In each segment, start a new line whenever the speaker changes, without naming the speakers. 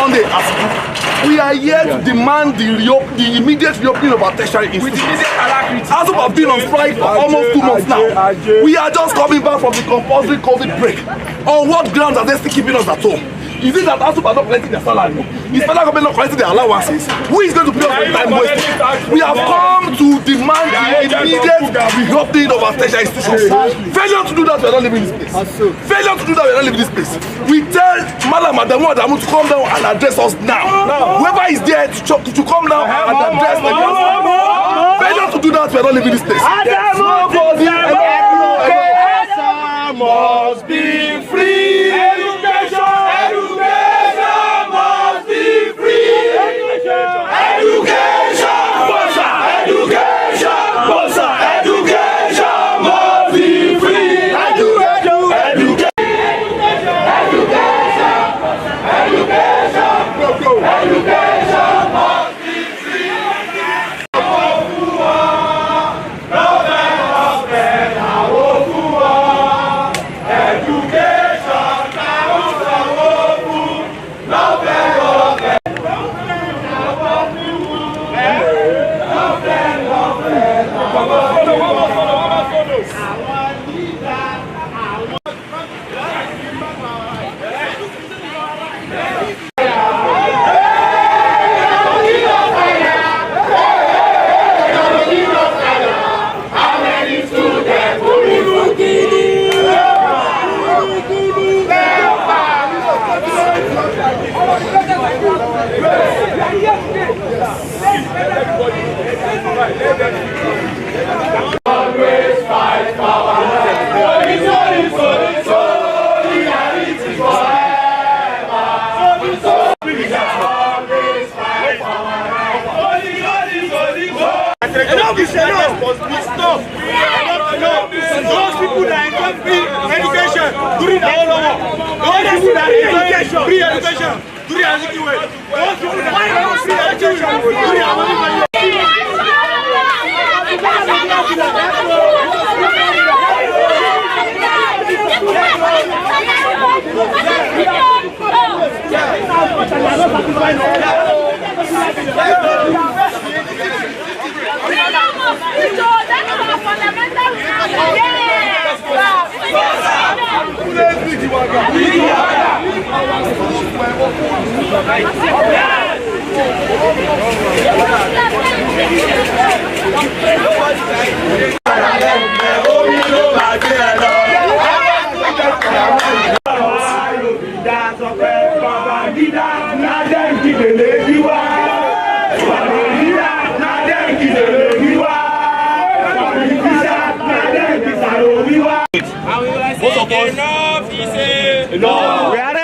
Sunday, we are here to demand the immediate reopening of our tertiary institutions. ASUU have been on strike for almost 2 months now. We are just coming back from the compulsory COVID break. On what grounds are they still keeping us at home? Is it that ASUU are not collecting their salary? Is federal government not collecting their allowances? Who is going to pay us for the time wasted? We have come to demand the immediate reopening of our tertiary institutions. Failure to do that, we are not leaving this place. Failure to do that, we are not leaving this place. We tell Madam Adamu to come down and address us now. Whoever is there to come down and address us. Failure to do that, we are not leaving this place.
Nobody must be free. Always fight for our solidarity forever. Always fight for our enough is enough. Stop. Those people that enjoy free education during the whole war. Those people that enjoy free education during the Azikiwe. Those people that enjoy free education during the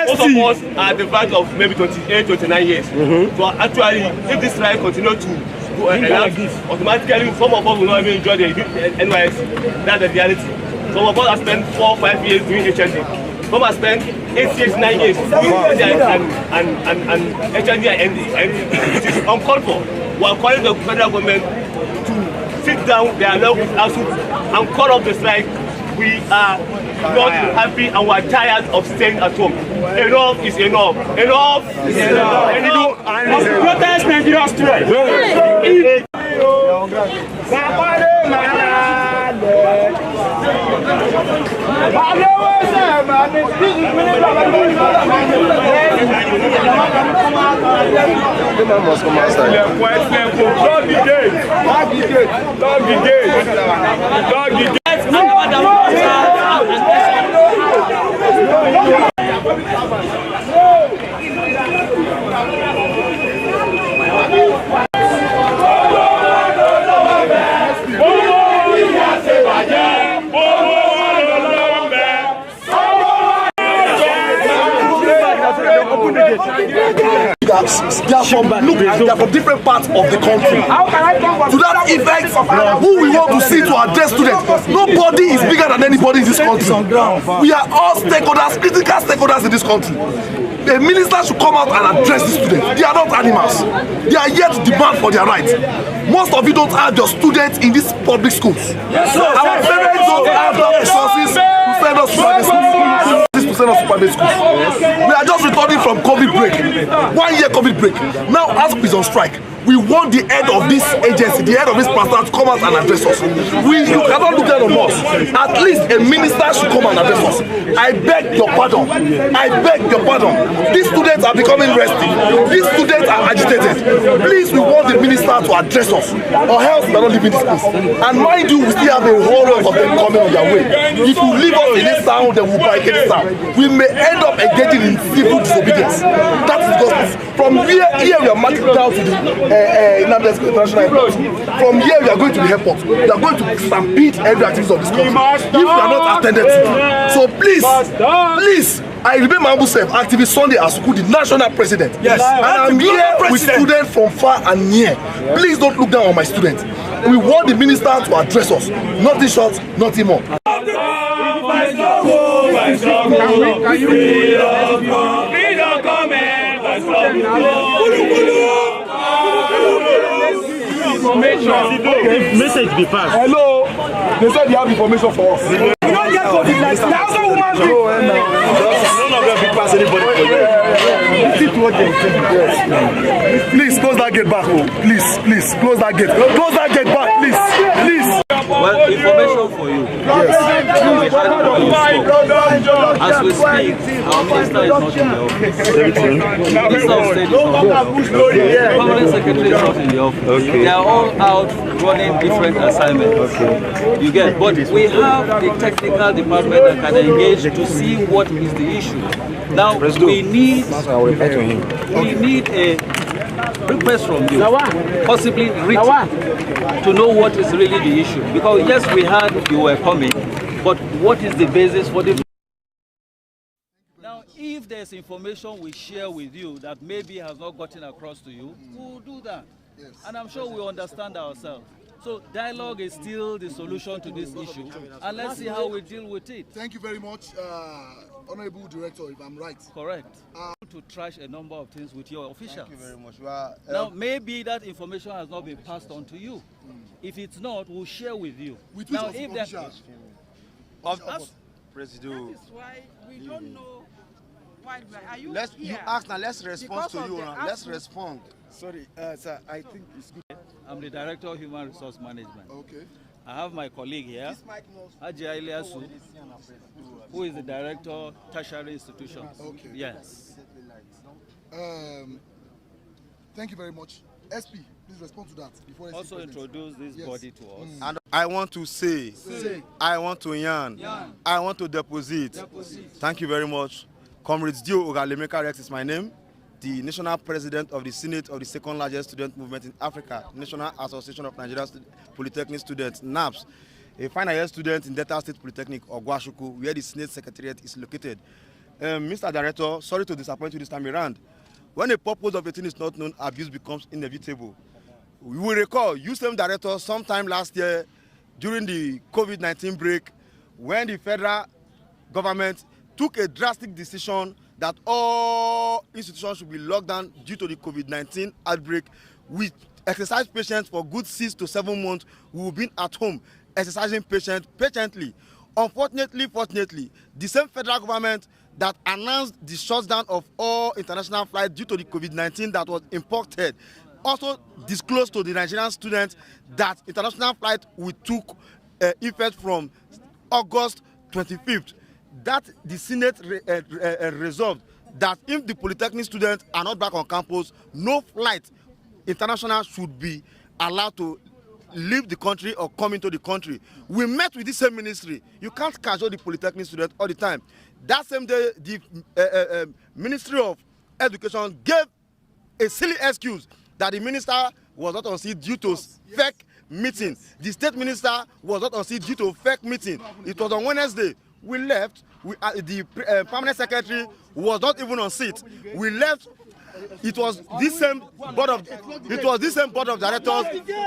Most of us are at the verge of maybe 28, 29 years. So actually, if this strike continues to go automatically, some of us will not even enjoy the NYSC. That's the reality. Some of us have spent 4 or 5 years doing HND. Some have spent 8 years, 9 years doing HND and which is uncalled for. We are calling the federal government to sit down, they are along with ASUU and call off the strike. We are not happy and we are tired of staying at home. Enough is enough. Enough is enough. Protest Nigeria strike.
Must come outside.
Dog the gate. Dog the gate. Dog the gate. Dog the gate.
They are from different parts of the country. To that effect, who we want to see to address students, nobody is bigger than anybody in this country. We are all stakeholders, critical stakeholders in this country. The minister should come out and address the students. They are not animals. They are here to demand for their rights. Most of you don't have your students in these public schools. Our parents don't have the resources to send us to private schools. to send us to private schools. We are just returning from COVID break, 1 year COVID break. Now ASUP is on strike. We want the head of this agency, the head of this pastor to come out and address us. You cannot look down on us. At least a minister should come and address us. I beg your pardon. I beg your pardon. These students are becoming restive. These students are agitated. Please, we want the minister to address us, or else we are not leaving this place. And mind you, we still have a whole lot of them coming on their way. If you leave us in this town, then we'll barricade this town. We may end up engaging in civil disobedience. That is gospel. From here we are marching down to the International Airport. From here we are going to the airport. We are going to stampede every activity of this country if we are not attended to. So please, I remain my humble self, activist Sunday Asuku, the national president. Yes. And I'm here with students from far and near. Please don't look down on my students. We want the minister to address us. Nothing short, nothing more.
Message be passed.
Hello, they said they have information for us.
We don't get COVID-19. Thousand women. None of them be pass anybody for them.
Please close that gate back. Please close that gate. Close that gate back, please.
Well, information for you. Yes. As we speak, our minister is not in the office. Minister of State is not in the office. Permanent secretary is not in the office. Okay. They are all out running different assignments. Okay. You get, but we have the technical department that can engage to see what is the issue. Now we need a request from you, possibly written, to know what is really the issue. Because yes, we heard you were coming, but what is the basis for the... Now, if there's information we share with you that maybe has not gotten across to you, we'll do that. Yes. And I'm sure we understand ourselves. So dialogue is still the solution to this issue, and let's see how we deal with it.
Thank you very much, Honorable Director, if I'm right.
Correct. To trash a number of things with your officials.
Thank you very much.
Now, maybe that information has not been passed on to you. If it's not, we'll share with you.
With
now,
if
President,
that is why we don't know why. Are you
let's
here?
You ask now. Let's respond to you. Let's
ASUP.
respond.
Sorry, sir. I think it's good.
I'm the Director of Human Resource Management.
Okay.
I have my colleague here, Haji Iliasu, who is the Director, Tertiary Institutions.
Okay.
Yes.
Thank you very much. SP, please respond to that before I
also introduce this body to us.
And I want to say, I want to yarn, I want to deposit. Thank you very much. Comrades Dio Ogalemeka Rex is my name, the National President of the Senate of the second largest student movement in Africa, National Association of Nigerian Polytechnic Students, NAPS, a final year student in Delta State Polytechnic, Ogwashuku, where the Senate Secretariat is located. Mr. Director, sorry to disappoint you this time around. When a purpose of a thing is not known, abuse becomes inevitable. We will recall, you same director, sometime last year during the COVID-19 break, when the federal government took a drastic decision that all institutions should be locked down due to the COVID-19 outbreak. We exercise patience for good 6 to 7 months. We have been at home exercising patiently. Unfortunately, fortunately, the same federal government that announced the shutdown of all international flights due to the COVID-19 that was imported also disclosed to the Nigerian students that international flight will took effect from August 25th. That the Senate resolved that if the Polytechnic students are not back on campus, no flight international should be allowed to leave the country or come into the country. We met with the same ministry. You can't cajole the Polytechnic students all the time. That same day, the Ministry of Education gave a silly excuse that the minister was not on seat due to fake meeting. The state minister was not on seat due to fake meeting. It was on Wednesday. We left. The permanent secretary was not even on seat. We left. It was this same board of directors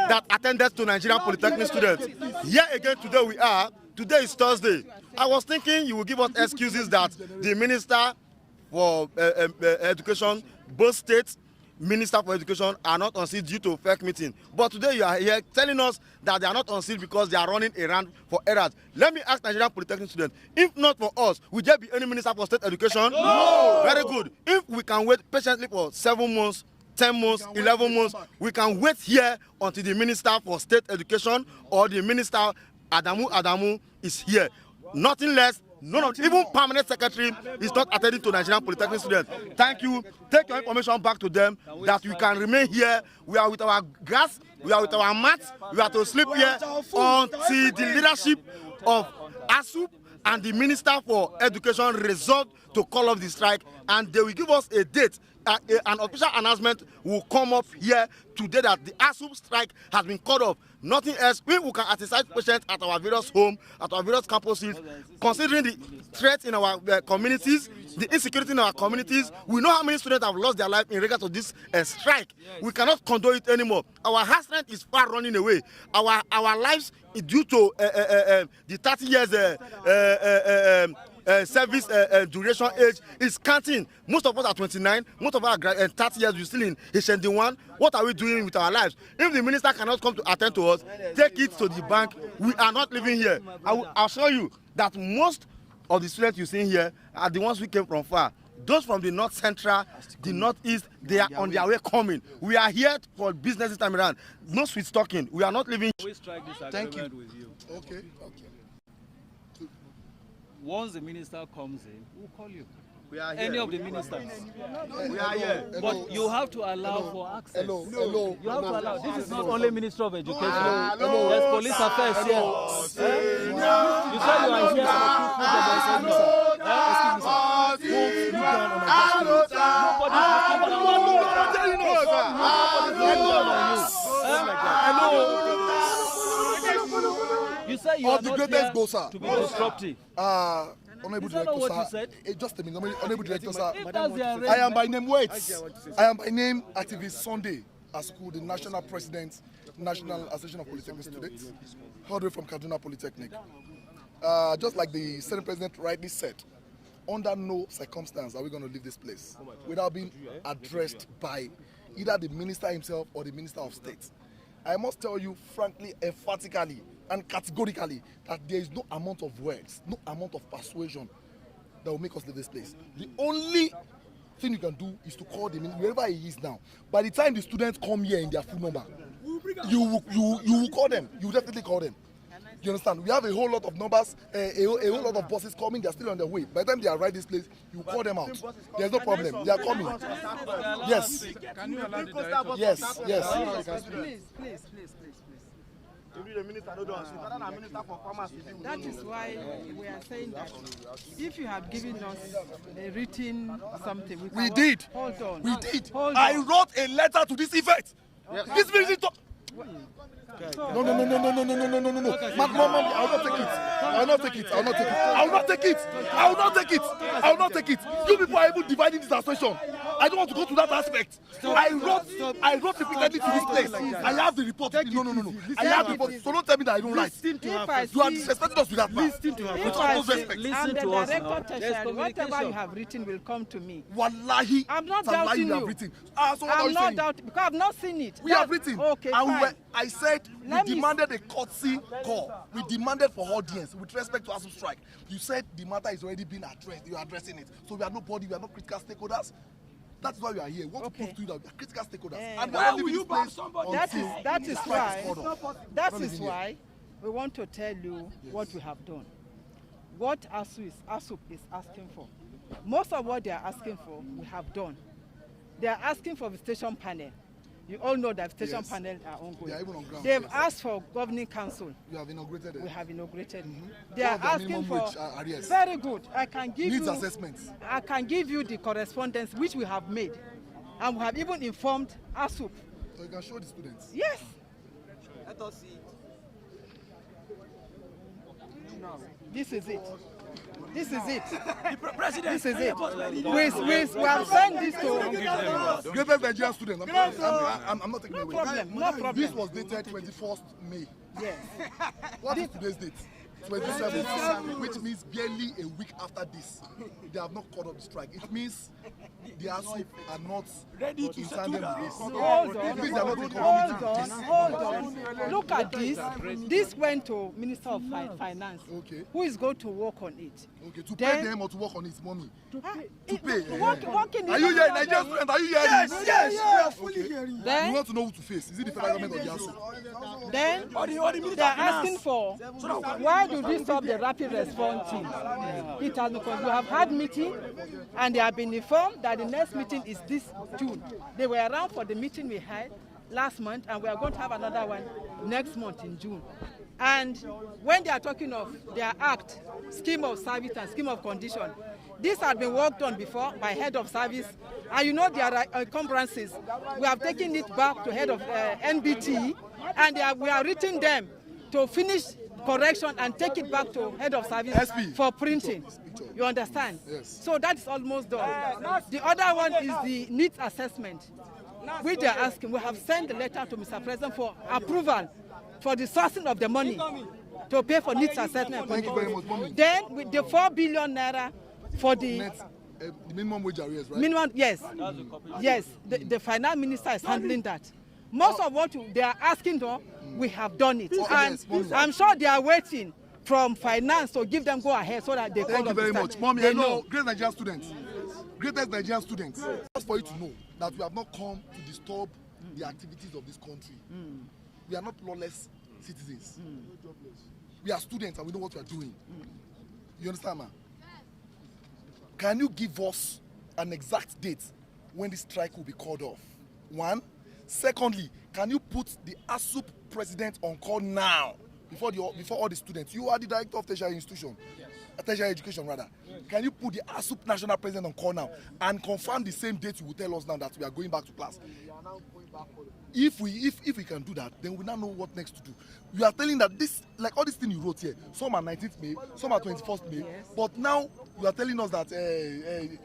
that attended to Nigerian Polytechnic students. Here again today we are. Today is Thursday. I was thinking you will give us excuses that the minister for education, both states, Minister for Education are not on seat due to fake meeting. But today you are here telling us that they are not on seat because they are running around for errands. Let me ask Nigerian Polytechnic students, if not for us, will there be any Minister for State Education? No! Very good. If we can wait patiently for 7 months, 10 months, 11 months, we can wait here until the Minister for State Education or the Minister Adamu is here. Nothing less. None of even permanent secretary is not attending to Nigerian Polytechnic students. Thank you. Take your information back to them that we can remain here. We are with our grass, we are with our mats, we are to sleep here until the leadership of ASUP and the Minister for Education resolve to call off the strike, and they will give us a date. An official announcement will come up here today that the ASUP strike has been called off. Nothing else. We can exercise patients at our various homes, at our various campuses, considering the threats in our communities, the insecurity in our communities. We know how many students have lost their life in regard to this strike. We cannot condone it anymore. Our heart strength is far running away. Our lives is due to the 30 years service duration age is counting. Most of us are 29, most of us are 30 years, we're still in HND1. What are we doing with our lives? If the minister cannot come to attend to us, take it to the bank. We are not living here. I'll assure you that most of the students you see here are the ones who came from far. Those from the north central, the northeast, they are on their way coming. We are here for business this time around. No sweet talking. We are not living.
We strike this agreement with you.
Okay.
Once the minister comes in, we'll call you.
We are here.
Any of the ministers.
We are here.
But you have to allow for access.
Hello.
You have to allow. This is not only Minister of Education. There's police affairs here. You said you are here You say you are not here to be disruptive.
Honorable
Is that
Director,
not what
sir.
you said?
Just a minute, Honorable Director, sir.
If that's the arrangement,
I am by name, I am by name activist Sunday Asku, the National President, National Association of Polytechnic Students, all the way from Kaduna Polytechnic. Just like the Senate President rightly said, under no circumstance are we going to leave this place without being addressed by either the minister himself or the Minister of State. I must tell you frankly, emphatically, and categorically that there is no amount of words, no amount of persuasion that will make us leave this place. The only thing you can do is to call the minister, wherever he is now. By the time the students come here in their full number, you will call them. You will definitely call them. You understand? We have a whole lot of numbers, a whole lot of buses coming. They are still on their way. By the time they arrive this place, you call them out. There's no problem. They are coming. Yes.
Can you allow the director?
Yes.
Please. That is why we are saying that if you have given us a written something,
We did.
Hold on.
We did.
Hold
I
on.
wrote a letter to this effect. This minister.
No. Ma'am, I will not take it. You people are even dividing this association. I don't want to go to that aspect. I wrote repeatedly to this place. I have the report. No. I have the report. So don't tell me that I don't write. You are disrespecting us with that man. With all due respect.
Listen to us now. There's
Whatever you have written will come to me.
Wallahi.
I'm not
Tallahi,
doubting
you have
you.
written. So what are
I'm
you
not
saying?
doubting because I've not seen it.
We have written.
Okay,
And
fine.
I said
Let
we
me-
demanded a courtesy call. We demanded for audience with respect to ASUP strike. You said the matter is already being addressed. You are addressing it. So we are nobody. We are not critical stakeholders. That's why we are here. We want to prove to you that we are critical stakeholders. And we are not leaving this place until
That is
the strike
why.
is called off.
That
Not
is
living here.
why we want to tell you what we have done. What ASUP is asking for. Most of what they are asking for, we have done. They are asking for visitation panel. You all know that visitation
Yes.
panels are ongoing.
They are even on ground,
They've
yes.
asked for governing council.
You have inaugurated it.
We have inaugurated. They
What
are
of the
asking
minimum
for
wage, arrears?
very good. I can give
Needs
you
assessments.
I can give you the correspondence which we have made, and we have even informed ASUP.
So you can show the students.
Yes.
let us see.
This is it. This is it.
President,
This is it. We have sent this to.
Greatest Nigerian student. I'm not taking
No
away.
problem. No problem.
This was dated 21st May.
Yes.
What is today's date? 27th, which means barely a week after this, they have not called up the strike. It means the ASU are not ready to stand with this.
Hold on. Look at this. This went to Minister of Finance, who is going to work on it.
Okay, to pay them or to work on it, mommy? To pay.
Are
you hearing? Nigerian students, are you hearing?
Yes. We are fully
hearing. Then, you want to know who to face? Is it the federal government or the ASU?
Then they are asking for, why do we stop the rapid response team? It has because we have had meeting and they have been informed that the next meeting is this June. They were around for the meeting we had last month and we are going to have another one next month in June. And when they are talking of their act, scheme of service and scheme of condition, this had been worked on before by head of service. And you know there are encumbrances. We have taken it back to head of NBT and we are writing them to finish correction and take it back to head of service for printing. You understand?
Yes.
So that is almost done. The other one is the needs assessment, which they are asking. We have sent the letter to Mr. President for approval for the sourcing of the money to pay for needs assessment.
Thank you very much, mommy.
Then with the 4 billion naira for the
minimum wage arrears, right?
Minimum, yes. Yes, the finance minister is handling that. Most of what they are asking for, we have done it. And I'm sure they are waiting from finance to give them go ahead so that they can.
Thank you very much. Mommy, hello, great Nigerian students. Greatest Nigerian students. Just for you to know that we have not come to disturb the activities of this country. We are not lawless citizens. We are students and we know what we are doing. You understand, man? Can you give us an exact date when the strike will be called off? One. Secondly, can you put the ASUP president on call now before all the students? You are the director of tertiary institution, tertiary education rather. Can you put the ASUP national president on call now and confirm the same date you will tell us now that we are going back to class? If we can do that, then we now know what next to do. You are telling that this, like all these things you wrote here, some are 19th May, some are 21st May, but now you are telling us that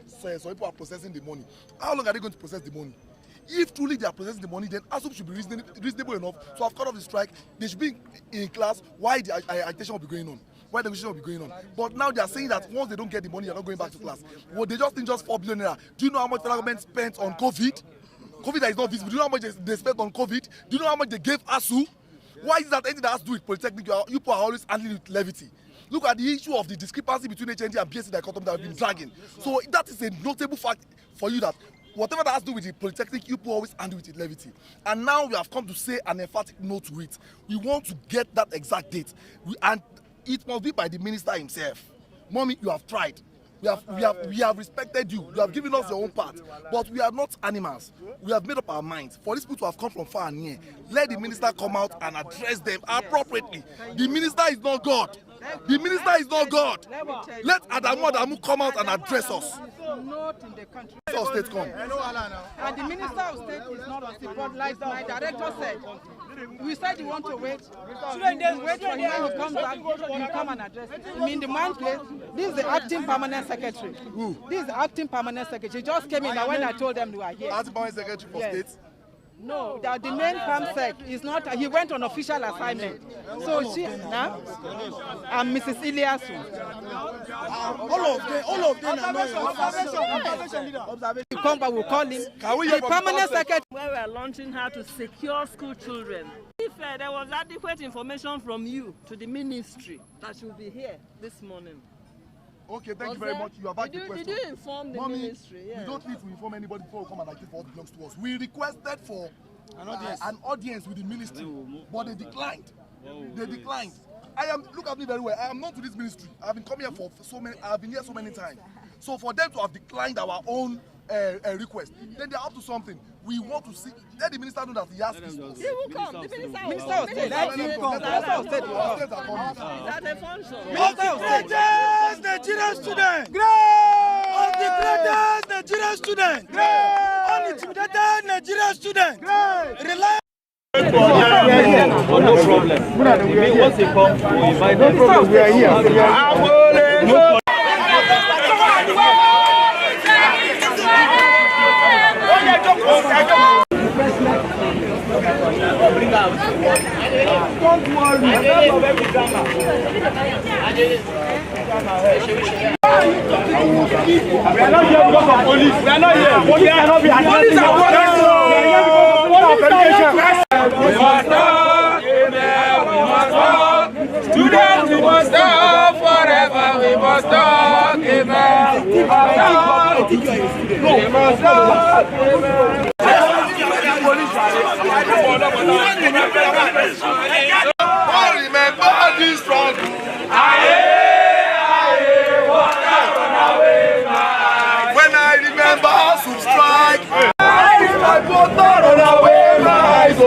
some people are processing the money. How long are they going to process the money? If truly they are processing the money, then ASUP should be reasonable enough to have cut off the strike. They should be in class. Why the agitation will be going on? Why the negotiation will be going on? But now they are saying that once they don't get the money, they are not going back to class. Well, they just think just 4 billion naira. Do you know how much the government spent on COVID? COVID that is not visible. Do you know how much they spent on COVID? Do you know how much they gave ASU? Why is that anything that has to do with Polytechnic? You people are always handling with levity. Look at the issue of the discrepancy between HND and BSc dichotomy that have been dragging. So that is a notable fact for you that whatever that has to do with the Polytechnic, you people always handle with levity. And now we have come to say an emphatic no to it. We want to get that exact date. And it must be by the minister himself. Mommy, you have tried. We have respected you. You have given us your own part. But we are not animals. We have made up our minds. For these people to have come from far and near, let the minister come out and address them appropriately. The minister is not God. The minister is not God. Let Adamu come out and address us.
Not in the country.
State come.
And the minister of state is not on state, but like my director said, we said you want to wait. Wait for him to come back, you come and address it. I mean, the man place, this is the acting permanent secretary.
Who?
This is the acting permanent secretary. He just came in when I told them we are here.
Acting permanent secretary for state?
No, the main PAMSEC is not, he went on official assignment. So she, now, I'm Mrs. Iliasu.
All of them are
observation. Come back, we'll call him. The permanent secretary.
Where we are launching how to secure school children. If there was adequate information from you to the ministry that should be here this morning.
Okay, thank you very much. You have asked the question.
Did you inform the ministry? Yeah.
We don't need to inform anybody before we come and activate for what belongs to us. We requested for an audience with the ministry, but they declined. They declined. Look at me very well. I am known to this ministry. I've been coming here for so many. I've been here so many times. So for them to have declined our own request, then they're up to something. We want to see. Let the minister know that he has this.
He will come. The minister
of state. Let him come. Minister of state will come.
Is that a function?
Minister of state.
Greatest Nigerian student. Great. Of the greatest Nigerian student. Great. Unintimidated Nigerian student. Great. Reliable.
No problem. Once they come, we invite them. No problem. We are here.
Don't worry.
We are not here because of police. We are not here. Police cannot be addressing. Police are
We must talk, we must talk. Students, we must talk forever. We must talk, amen. We must talk. We must talk, amen.
I remember this struggle. When I remember ASUU strike, I put run away my eyes.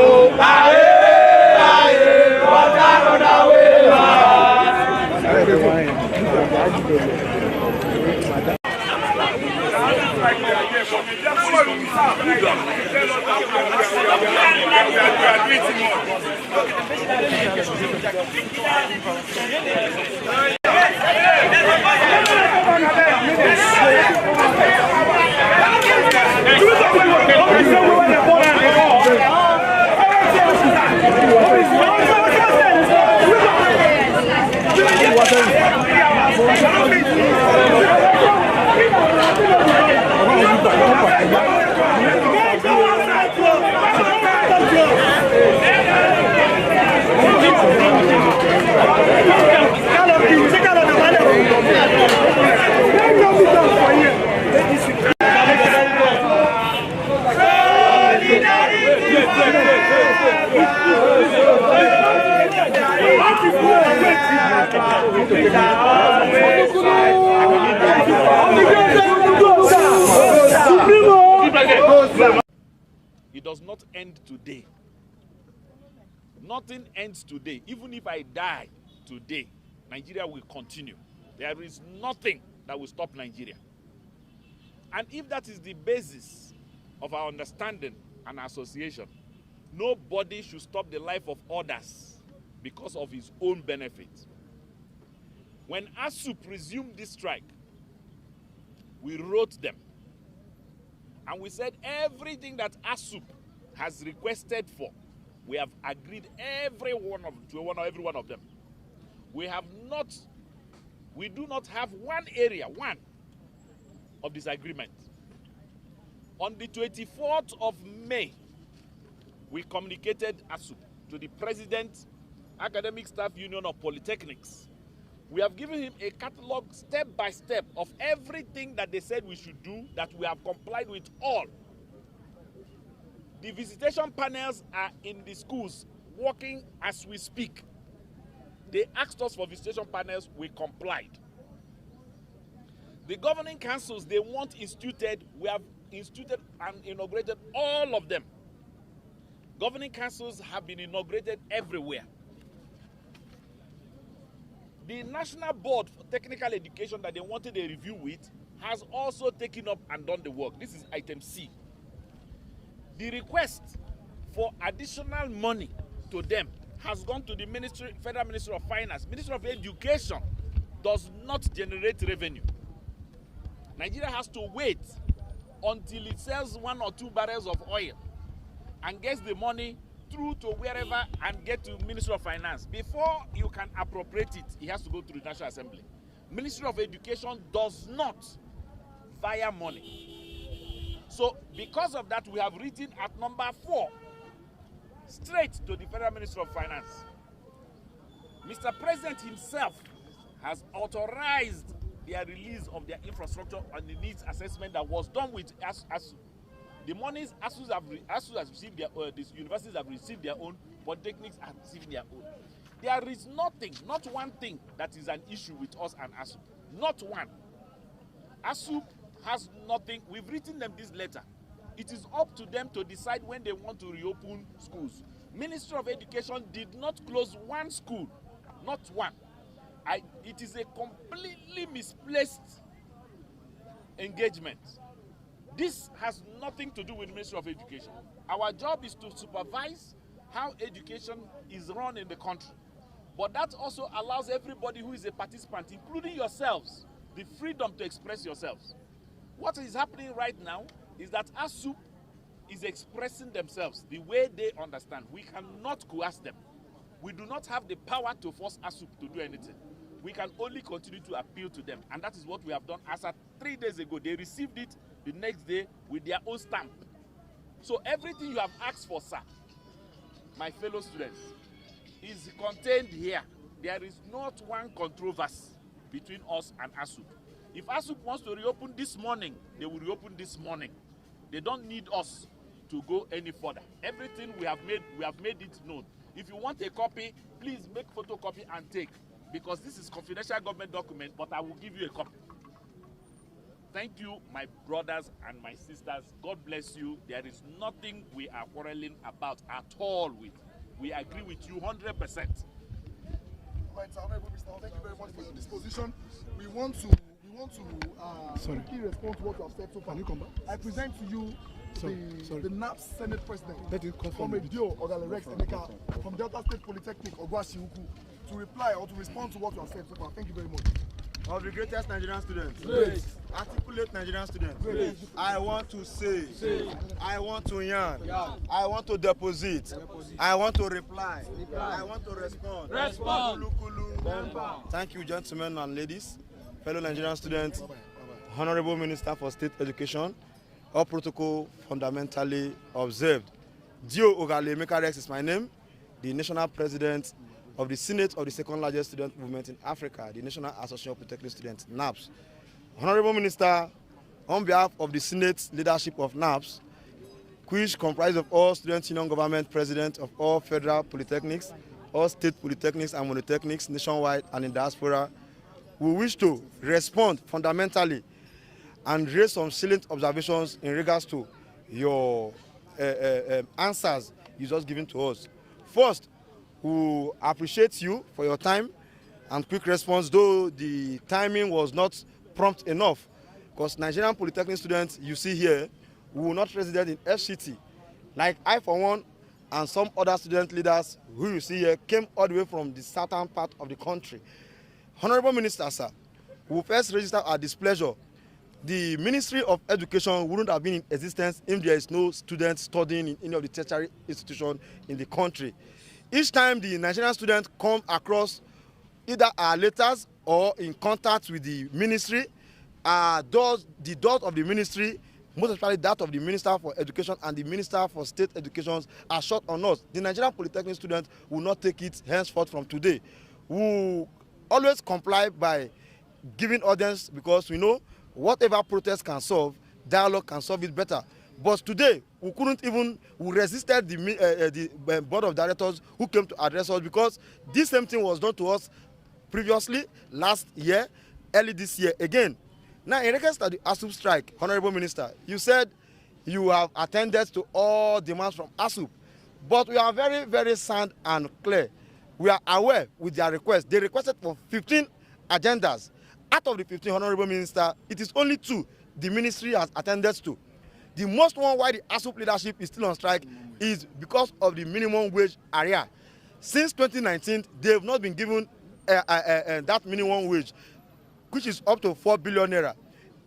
It does not end today. Nothing ends today. Even if I die today, Nigeria will continue. There is nothing that will stop Nigeria. And if that is the basis of our understanding and association, nobody should stop the life of others because of his own benefit. When ASUU resumed this strike, we wrote them. And we said everything that ASUU has requested for, we have agreed every one of them. We do not have one area, one of disagreement. On the 24th of May, we communicated ASUU to the President, Academic Staff Union of Polytechnics. We have given him a catalog step by step of everything that they said we should do, that we have complied with all. The visitation panels are in the schools working as we speak. They asked us for visitation panels, we complied. The governing councils they want instituted, we have instituted and inaugurated all of them. Governing councils have been inaugurated everywhere. The National Board for Technical Education that they wanted a review with has also taken up and done the work. This is item C. The request for additional money to them has gone to the Federal Ministry of Finance. Ministry of Education does not generate revenue. Nigeria has to wait until it sells 1 or 2 barrels of oil and gets the money through to wherever and get to Ministry of Finance. Before you can appropriate it, it has to go through the National Assembly. Ministry of Education does not via money. So because of that, we have written at number 4 straight to the Federal Ministry of Finance. Mr. President himself has authorized their release of their infrastructure and the needs assessment that was done with ASUU. The monies ASUU has received their these universities have received their own, polytechnics have received their own. There is nothing, not one thing that is an issue with us and ASUU. Not one. ASUU has nothing. We've written them this letter. It is up to them to decide when they want to reopen schools. Ministry of Education did not close one school, not one. It is a completely misplaced engagement. This has nothing to do with Ministry of Education. Our job is to supervise how education is run in the country. But that also allows everybody who is a participant, including yourselves, the freedom to express yourselves. What is happening right now is that ASUU is expressing themselves the way they understand. We cannot coerce them. We do not have the power to force ASUP to do anything. We can only continue to appeal to them, and that is what we have done. As at 3 days ago, they received it the next day with their own stamp. So everything you have asked for, sir, my fellow students, is contained here. There is not one controversy between us and ASUP. If ASUP wants to reopen this morning, they will reopen this morning. They don't need us to go any further. Everything we have made it known. If you want a copy, please make photocopy and take, because this is confidential government document, but I will give you a copy. Thank you, my brothers and my sisters. God bless you. There is nothing we are quarreling about at all with. We agree with you 100%.
Right, Honorable Mr. Thank you very much for your disposition. We want to quickly respond to what you have said so far. Can you come back? I present to you the NAPS Senate President, Comrade Dio Ogalerex Emeka from Delta State Polytechnic, Ogwashiuku, to reply or to respond to what you have said so far. Thank you very much.
Of the greatest Nigerian students,
Great.
articulate Nigerian students,
Great.
I want to say, I want to yarn, I want to deposit, I want to reply, I want to respond. Thank you, gentlemen and ladies, fellow Nigerian students, Honorable Minister for State Education. All protocol fundamentally observed. Dio Ogalerex Rex is my name, the National President of the Senate of the second largest student movement in Africa, the National Association of Polytechnic Students, NAPS. Honorable Minister, on behalf of the Senate leadership of NAPS, which comprises of all student union government presidents of all federal polytechnics, all state polytechnics and monothechnics nationwide and in diaspora, we wish to respond fundamentally and raise some salient observations in regards to your answers you just given to us. First, we appreciate you for your time and quick response, though the timing was not prompt enough, because Nigerian polytechnic students you see here who will not reside in FCT, like I for one and some other student leaders who you see here came all the way from the southern part of the country. Honorable Minister, sir, we first register our displeasure. The Ministry of Education wouldn't have been in existence if there is no students studying in any of the tertiary institutions in the country. Each time the Nigerian students come across either our letters or in contact with the ministry, the doors of the ministry, most especially that of the Minister for Education and the Minister for State Education, are shut on us. The Nigerian polytechnic students will not take it henceforth from today. We will always comply by giving audience, because we know whatever protest can solve, dialogue can solve it better. But today, we resisted the board of directors who came to address us, because this same thing was done to us previously, last year, early this year again. Now, in regards to the ASUP strike, Honorable Minister, you said you have attended to all demands from ASUP, but we are very, very sound and clear. We are aware with their request. They requested for 15 agendas. Out of the 15, Honorable Minister, it is only 2 the ministry has attended to. The most one why the ASUP leadership is still on strike is because of the minimum wage area. Since 2019, they have not been given that minimum wage, which is up to 4 billion naira.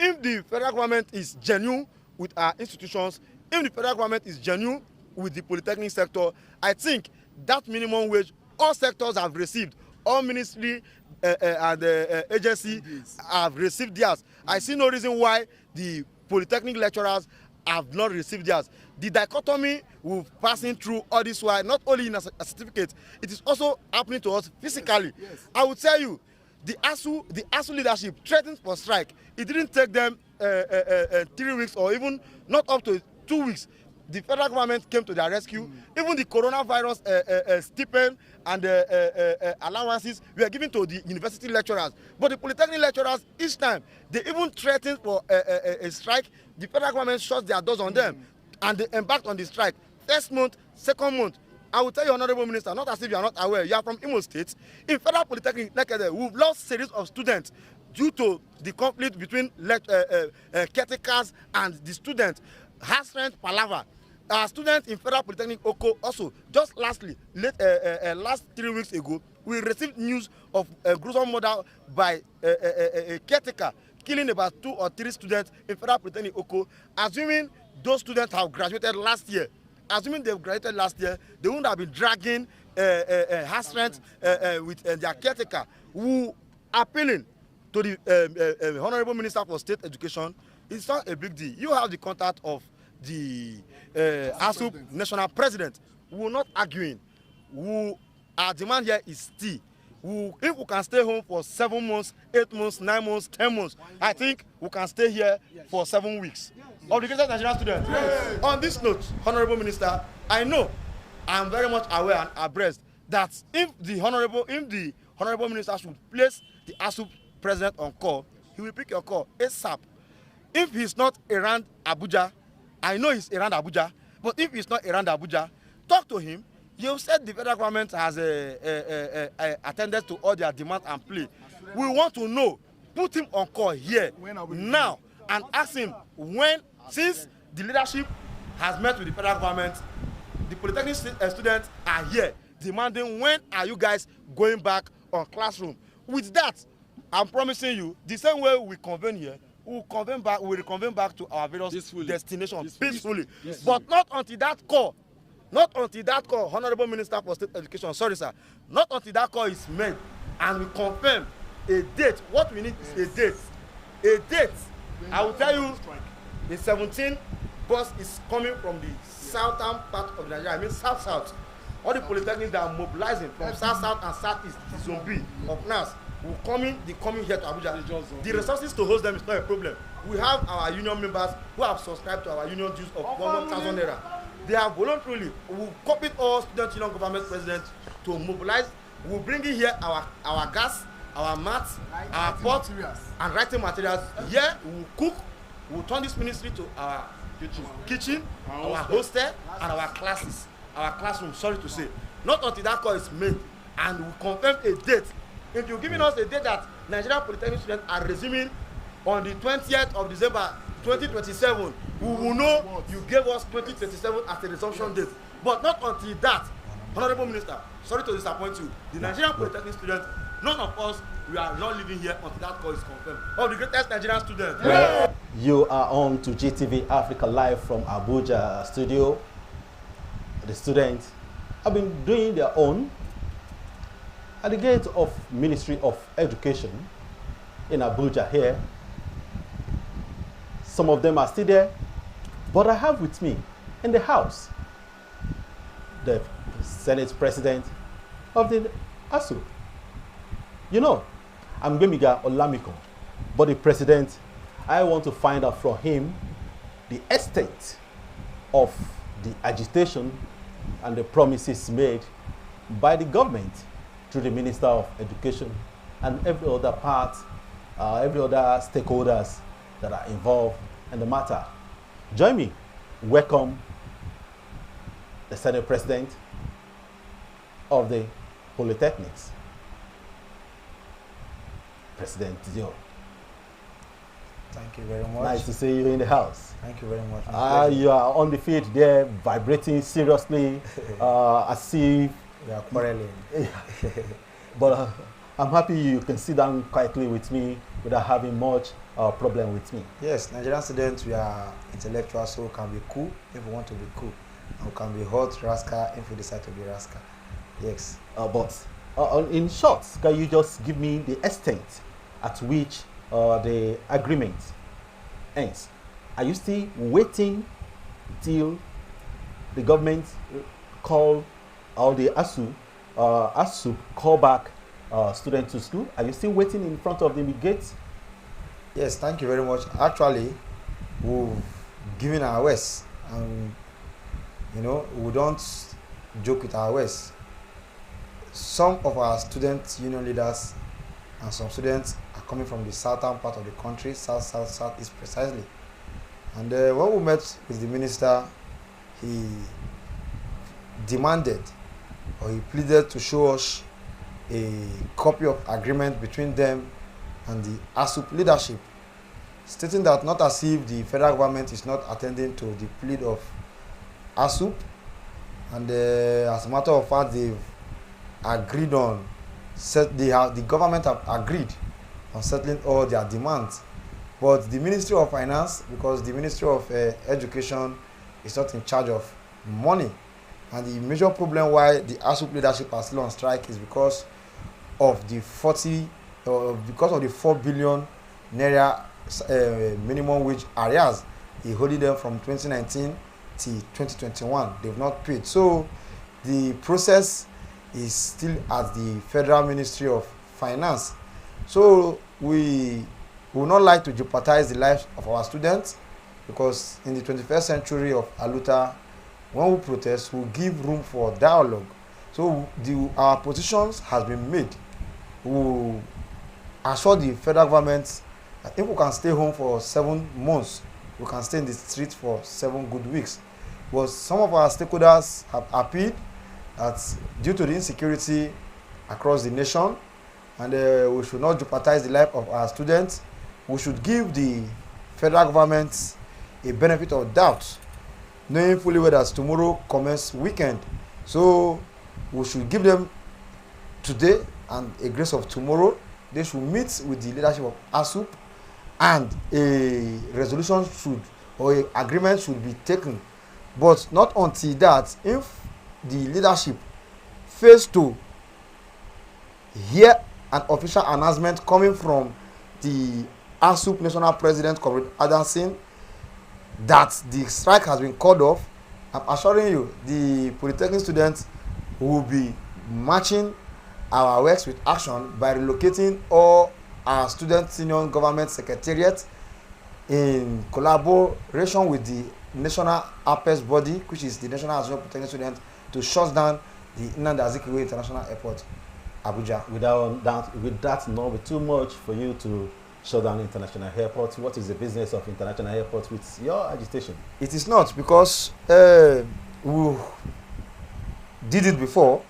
If the federal government is genuine with our institutions, if the federal government is genuine with the polytechnic sector, I think that minimum wage all sectors have received. All ministry and agency have received theirs. I see no reason why the polytechnic lecturers have not received theirs. The dichotomy we're passing through all this while, not only in a certificate, it is also happening to us physically. Yes. I would tell you, the ASU leadership threatened for strike. It didn't take them 3 weeks or even not up to 2 weeks. The federal government came to their rescue. Even the coronavirus stipend and allowances were given to the university lecturers. But the polytechnic lecturers, each time, they even threatened for a strike. The federal government shut their doors on them, and they embarked on the strike. First month, second month. I will tell you, Honorable Minister, not as if you are not aware, you are from Imo State. In federal polytechnic, we've lost series of students due to the conflict between caretakers and the students. Harassment, palaver. Our students in Federal Polytechnic Oko also, just last 3 weeks ago, we received news of a gruesome murder by a caretaker killing about 2 or 3 students in Federal Polytechnic Oko, assuming those students have graduated last year. assuming they've graduated last year, they wouldn't have been dragging harassment with their caretaker, who appealing to the Honorable Minister for State Education. It's not a big deal. You have the contact of the ASUP national president. We will not arguing. Our demand here is still. If we can stay home for 7 months, 8 months, 9 months, 10 months, I think we can stay here for 7 weeks. Of the greatest Nigerian students. Yes. On this note, Honorable Minister, I know, I am very much aware and abreast that if the Honorable Minister should place the ASUP president on call, he will pick your call ASAP. If he's not around Abuja, I know he's around Abuja, but if he's not around Abuja, talk to him. You said the federal government has attended to all their demands and plea. We want to know, put him on call here, now, and ask him when, since the leadership has met with the federal government, the polytechnic students are here demanding when are you guys going back on classroom. With that, I'm promising you, the same way we convene here, we'll reconvene back to our various destinations peacefully. But not until that call. Not until that call, Honorable Minister for State Education, sorry sir, not until that call is made and we confirm a date. What we need is a date. A date. I will tell you, the 17th bus is coming from the southern part of Nigeria, I mean south-south. All the polytechnics that are mobilizing from south-south and southeast, the zone B of NAS, will coming here to Abuja. The resources to host them is not a problem. We have our union members who have subscribed to our union dues of 1,000 naira. They have voluntarily, we copied all student union government presidents to mobilize. We will bring in here our gas, our mats, our pot, and writing materials. Here we will cook. We will turn this ministry to our kitchen, our hostel, and our classes, our classroom. Sorry to say, not until that call is made, and we confirm a date. If you're giving us a date that Nigerian polytechnic students are resuming on the 20th of December 2027, we will know you gave us 2027 as a resumption date. But not until that, Honorable Minister, sorry to disappoint you, the Nigerian polytechnic students, none of us, we are not living here until that call is confirmed. Of the greatest Nigerian students.
Yeah. You are on to GTV Africa Live from Abuja studio. The students have been doing their own at the gate of Ministry of Education in Abuja here. Some of them are still there, but I have with me in the house the Senate President of the ASUP. You know, I'm Gbemiga Olamiko, but the President, I want to find out from him the extent of the agitation and the promises made by the government through the Minister of Education and every other part, every other stakeholders that are involved in the matter. Join me, welcome the Senate President of the Polytechnics, President Dio.
Thank you very much.
Nice to see you in the house.
Thank you very much.
You are on the feet there, vibrating seriously, as if
we are quarreling.
But I'm happy you can sit down quietly with me without having much problem with me.
Yes, Nigerian students, we are intellectuals, so we can be cool if we want to be cool. And we can be hot, rascal, if we decide to be rascal. Yes.
But in short, can you just give me the extent at which the agreement ends? Are you still waiting till the government call or the ASUP call back students to school? Are you still waiting in front of the gates?
Yes, thank you very much. Actually, we've given our worst, and you know, we don't joke with our worst. Some of our student union leaders and some students are coming from the southern part of the country, southeast precisely. And when we met with the minister, he demanded or he pleaded to show us a copy of agreement between them and the ASUP leadership, stating that not as if the federal government is not attending to the plea of ASUP, and as a matter of fact, they've agreed on, the government have agreed on settling all their demands. But the Ministry of Finance, because the Ministry of Education is not in charge of money. And the major problem why the ASUP leadership are still on strike is because of the 4 billion naira minimum wage arrears he holding them from 2019 till 2021. They've not paid. So the process is still at the Federal Ministry of Finance. So we would not like to jeopardize the lives of our students, because in the 21st century of Aluta, when we protest, we give room for dialogue. So our positions has been made. We assure the federal government that if we can stay home for 7 months, we can stay in the streets for 7 good weeks. But some of our stakeholders have appealed that due to the insecurity across the nation, and we should not jeopardize the life of our students, we should give the federal government a benefit of doubt, knowing fully well that tomorrow commences weekend. So we should give them today and a grace of tomorrow. They should meet with the leadership of ASUP, and a resolution should, or an agreement should be taken. But not until that, if the leadership fails to hear an official announcement coming from the ASUP National President, Comrade Adansin, that the strike has been called off, I'm assuring you, the Polytechnic students will be matching our works with action by relocating all our student senior government secretariat in collaboration with the national APES body, which is the National Association of Polytechnic Students, to shut down the Nnamdi Azikiwe International Airport, Abuja.
Would that not be too much for you to shut down international airports? What is the business of international airports with your agitation?
It is not, because we did it before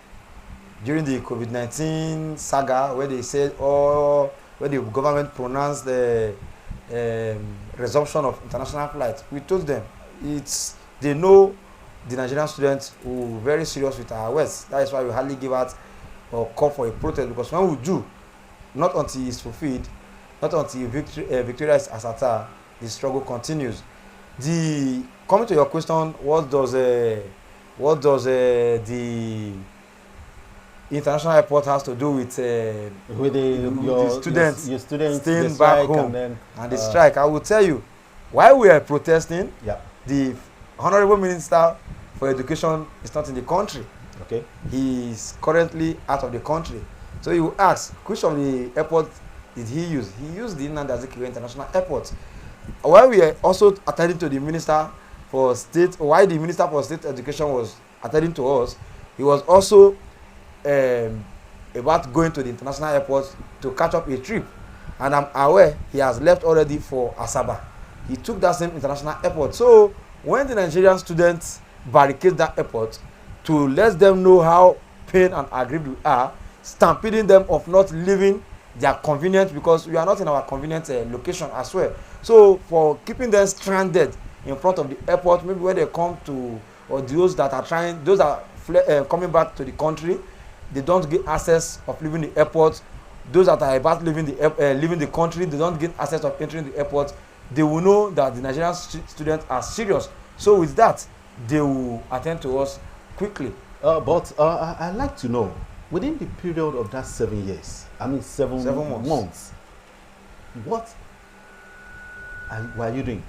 during the COVID-19 saga, where they said, where the government pronounced the resumption of international flights. We told them they know the Nigerian students who are very serious with our words. That is why we hardly give out or call for a protest, because when we do, not until it's fulfilled, not until Victoria is ascertained, the struggle continues. Coming to your question, what does the international airport has to do with the students staying back home and the strike? I will tell you, while we are protesting, the Honorable Minister for Education is not in the country.
Okay.
He is currently out of the country. So you ask, which of the airports did he use? He used the Nnamdi Azikiwe International Airport. While we are also attending to the Minister for State, while the Minister for State Education was attending to us, he was also about going to the international airport to catch up a trip. And I'm aware he has left already for Asaba. He took that same international airport. So when the Nigerian students barricade that airport to let them know how pain and aggrieved we are, stampeding them of not leaving their convenient, because we are not in our convenient location as well. So for keeping them stranded in front of the airport, maybe when they come to, or those that are coming back to the country, they don't get access of leaving the airport. Those that are about leaving the country, they don't get access of entering the airport. They will know that the Nigerian students are serious. So with that, they will attend to us quickly.
But I'd like to know, within the period of that 7 years, I mean 7 months, what were you doing?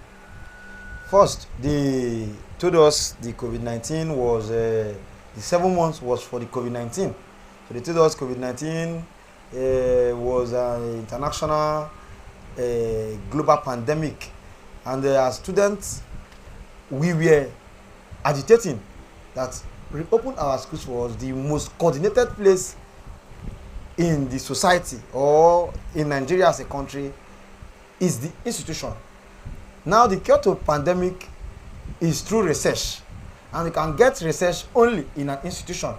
First, they told us the COVID-19 was, the 7 months was for the COVID-19. So they told us COVID-19 was an international global pandemic. And as students, we were agitating that reopen our schools was the most coordinated place in the society, or in Nigeria as a country, is the institution. Now the cure to pandemic is through research, and you can get research only in an institution.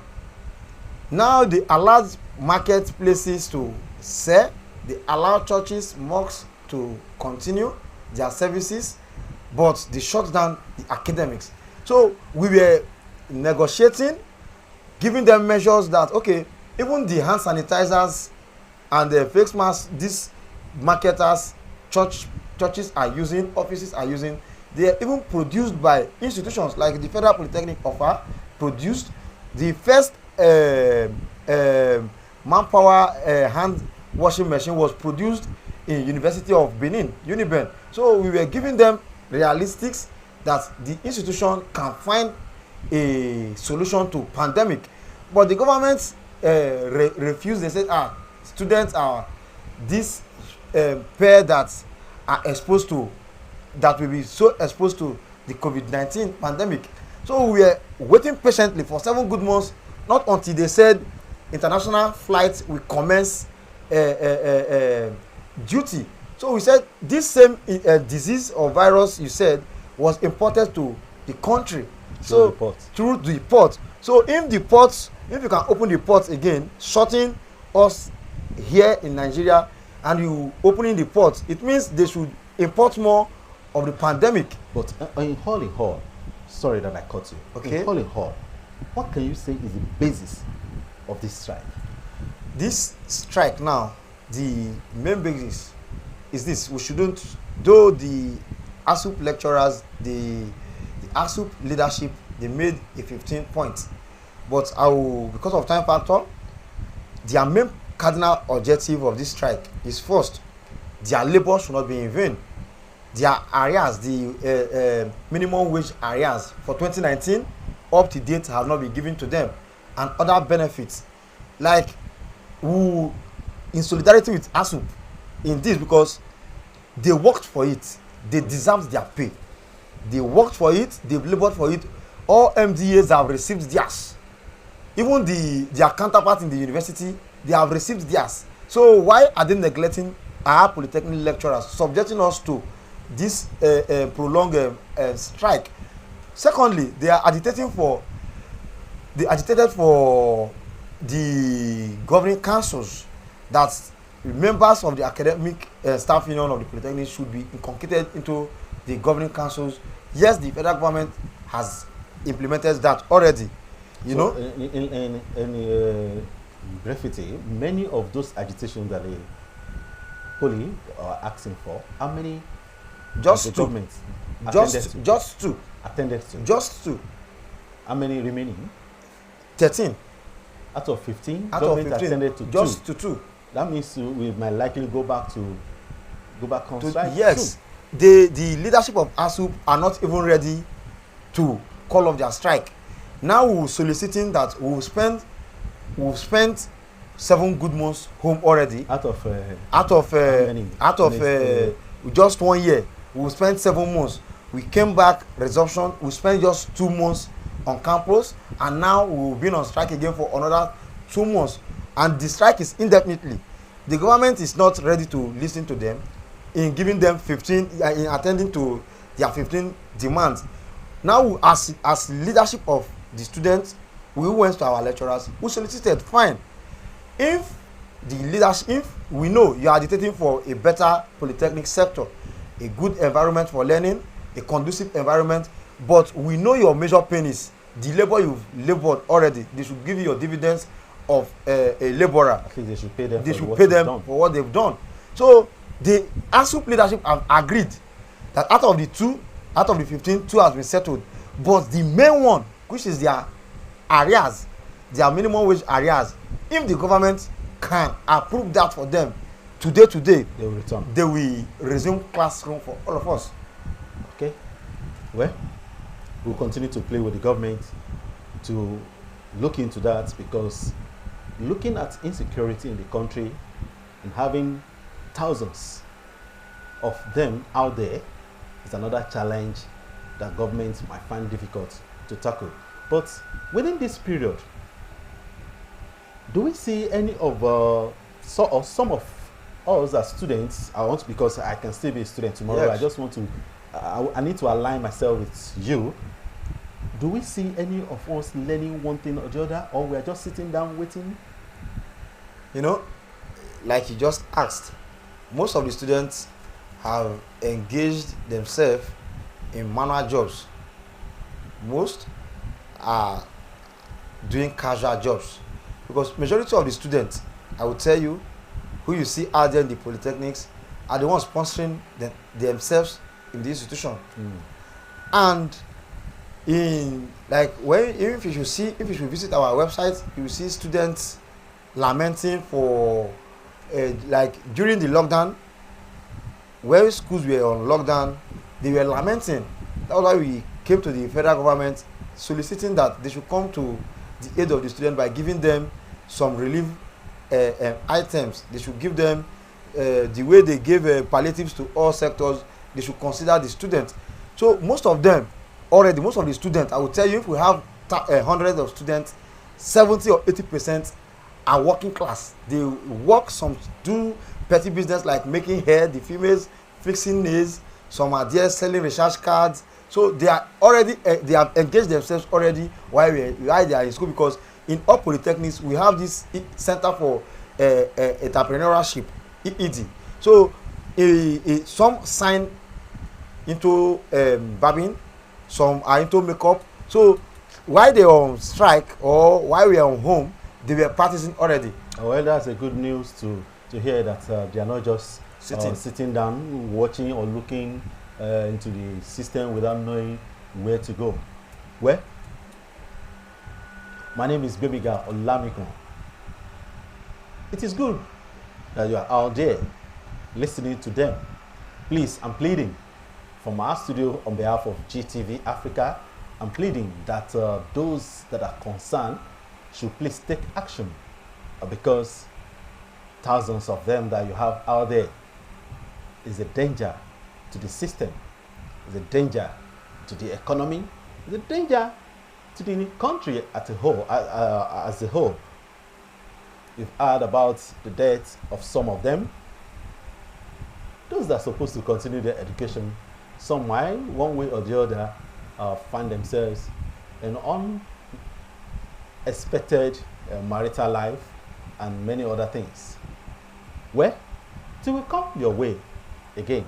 Now they allowed marketplaces to sell, they allow churches, mosques to continue their services, but they shut down the academics. So we were negotiating, giving them measures that, okay, even the hand sanitizers and the face masks these marketers, churches are using, offices are using, They are even produced by institutions like the Federal Polytechnic Offa, produced the first manpower hand washing machine was produced in University of Benin, Uniben. So we were giving them realistics that the institution can find a solution to pandemic, but the government refused. They said, students are this pair that are exposed to, that will be so exposed to the COVID-19 pandemic. So we were waiting patiently for 7 good months, not until they said international flights will commence duty. So we said this same disease or virus you said was imported to the country. So through the port. So if the ports, if you can open the ports again, shutting us here in Nigeria, and you opening the ports, it means they should import more of the pandemic.
But in all, sorry that I cut you.
Okay.
In all, what can you say is the basis of this strike?
This strike now, the main basis is this: we shouldn't, though the ASUP lecturers, the ASUP leadership, they made a 15 points, but I will, because of time factor, their main cardinal objective of this strike is first, their labor should not be in vain. Their arrears, the minimum wage arrears for 2019 up to date have not been given to them, and other benefits, like who in solidarity with ASUP in this, because they worked for it, they deserve their pay. They worked for it, they've labored for it. All MDAs have received theirs. Even their counterparts in the university, they have received theirs. So why are they neglecting our polytechnic lecturers, subjecting us to this prolonged strike? Secondly, they agitated for the governing councils, that members of the academic staff union of the polytechnic should be inculcated into the governing councils. Yes, the federal government has implemented that already. You know,
in brevity, many of those agitations that the poly are asking for, how many?
Just two.
Government
just two.
Attended to.
Just two.
How many remaining?
13.
Out of 15.
Out of 15.
Attended to
just
two.
to 2.
That means we might likely go back on strike.
Yes. The leadership of ASUP are not even ready to call off their strike. Now we're soliciting that we've spent 7 good months home already. Out of just 1 year, we spent 7 months. We came back, resumption. We spent just 2 months on campus, and now we've been on strike again for another 2 months. And the strike is indefinitely. The government is not ready to listen to them in giving them 15, in attending to their 15 demands. Now, as leadership of the students, we went to our lecturers, we solicited, fine. If the leadership, if we know you are agitating for a better polytechnic sector, a good environment for learning, a conducive environment, but we know your major pain is the labor you've labored already. They should give you your dividends of a laborer.
I think they should pay them.
For what they've done. So the ASUP leadership have agreed that out of the 15, 2 has been settled. But the main one, which is their arrears, their minimum wage arrears, if the government can approve that for them today,
they will return.
They will resume classroom for all of us.
Okay. Well, we'll continue to play with the government to look into that, because looking at insecurity in the country and having thousands of them out there is another challenge that governments might find difficult to tackle. But within this period, do we see any of some of us as students? Because I can still be a student tomorrow. Yes. I just want to, I need to align myself with you. Do we see any of us learning one thing or the other, or we are just sitting down waiting?
You know, like you just asked, most of the students have engaged themselves in manual jobs. Most are doing casual jobs, because majority of the students, I will tell you, who you see out there in the polytechnics are the ones sponsoring themselves in the institution. And in like when if you should visit our website, you will see students lamenting for like during the lockdown, where schools were on lockdown, they were lamenting. That was why we came to the federal government soliciting that they should come to the aid of the student by giving them some relief items. They should give them the way they gave palliatives to all sectors. They should consider the students. So most of the students, I will tell you, if we have hundreds of students, 70 or 80% are working class. They work, some do petty business like making hair, the females fixing nails, some are there selling recharge cards. So they are already they have engaged themselves already while they are in school, because in all polytechnics we have this center for entrepreneurship, EED. So some sign into barbing, some are into makeup. So while they are on strike or while we are on home, they were practicing already.
Well, that's a good news to hear that they are not just sitting down, watching or looking into the system without knowing where to go. Well, my name is Gbemiga Olamikun. It is good that you are out there listening to them. Please, I'm pleading from our studio on behalf of GTV Africa, I'm pleading that those that are concerned should please take action, because thousands of them that you have out there is a danger to the system, is a danger to the economy, is a danger to the country as a whole. You've heard about the death of some of them. Those that are supposed to continue their education, some might, one way or the other, find themselves in unexpected marital life and many other things. Well, till we come your way again,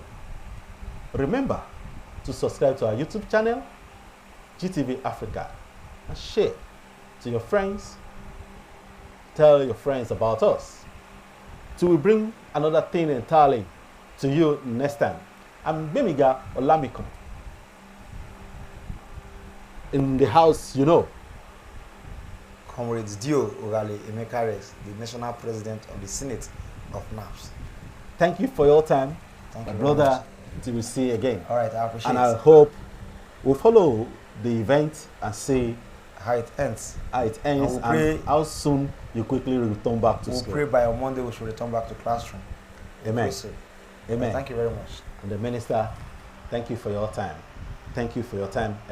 remember to subscribe to our YouTube channel, GTV Africa, and share to your friends. Tell your friends about us. Till we bring another thing entirely to you next time. I'm Gbemiga Olamikun. In the house, you know.
Comrades Dio Ogale Emekares, the National President of the Senate of NAPS.
Thank you for your time,
Thank
my
you
brother. Till we see again.
All right, I appreciate
and
it.
I hope we'll follow the event and see
how it ends.
And how soon you quickly return back to school.
We'll pray by on Monday we should return back to classroom.
Amen. Amen.
Thank you very much.
And the minister, thank you for your time. Thank you for your time.